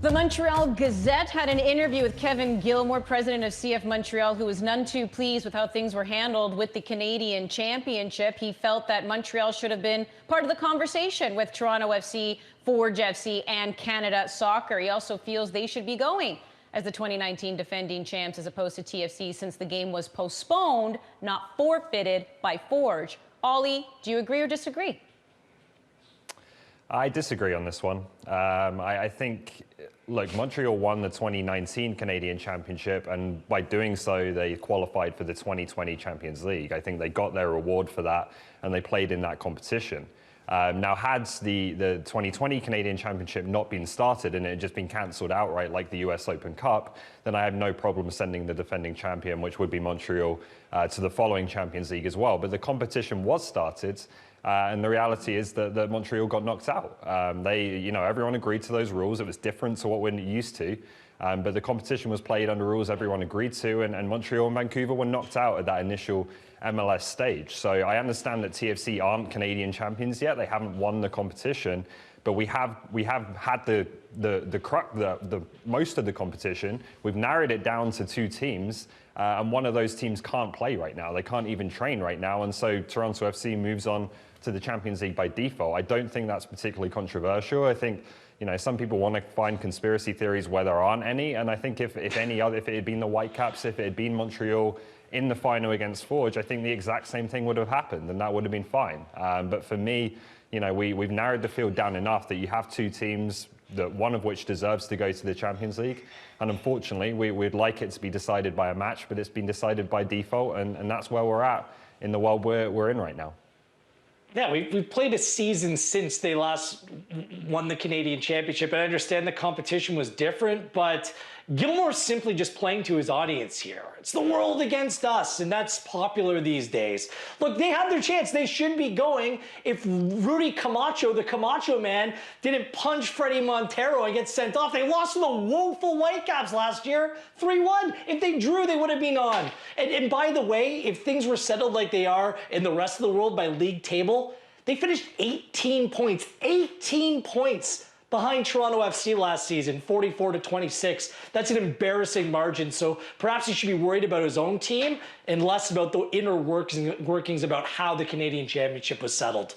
The Montreal Gazette had an interview with Kevin Gilmore, president of CF Montreal, who was none too pleased with how things were handled with the Canadian Championship. He felt that Montreal should have been part of the conversation with Toronto FC, Forge FC, and Canada Soccer. He also feels they should be going as the 2019 defending champs as opposed to TFC since the game was postponed, not forfeited by Forge. Ollie, do you agree or disagree? I disagree on this one. I think, look, Montreal won the 2019 Canadian Championship, and by doing so, they qualified for the 2020 Champions League. I think they got their reward for that, and they played in that competition. Now, had the 2020 Canadian Championship not been started and it had just been cancelled outright like the US Open Cup, then I have no problem sending the defending champion, which would be Montreal, to the following Champions League as well. But the competition was started, and the reality is that Montreal got knocked out. Everyone agreed to those rules. It was different to what we're used to. But the competition was played under rules everyone agreed to, and Montreal and Vancouver were knocked out at that initial MLS stage. So I understand that TFC aren't Canadian champions yet. They haven't won the competition, but we have had the most of the competition. We've narrowed it down to two teams, and one of those teams can't play right now. They can't even train right now, and so Toronto FC moves on to the Champions League by default. I don't think that's particularly controversial. I think, some people want to find conspiracy theories where there aren't any, and I think if it had been the Whitecaps, if it had been Montreal in the final against Forge, I think the exact same thing would have happened, and that would have been fine. But for me, we've narrowed the field down enough that you have two teams, that one of which deserves to go to the Champions League, and unfortunately, we'd like it to be decided by a match, but it's been decided by default, and that's where we're at in the world we're in right now. Yeah, we've played a season since they last won the Canadian Championship. I understand the competition was different, but Gilmore's simply just playing to his audience here. It's the world against us, and that's popular these days. Look, they had their chance. They should be going. If Rudy Camacho, the Camacho man, didn't punch Freddie Montero and get sent off, they lost to the woeful Whitecaps last year, 3-1. If they drew, they would have been on. And by the way, if things were settled like they are in the rest of the world by league table, they finished 18 points behind Toronto FC last season, 44-26. That's an embarrassing margin. So perhaps he should be worried about his own team and less about the inner workings about how the Canadian Championship was settled.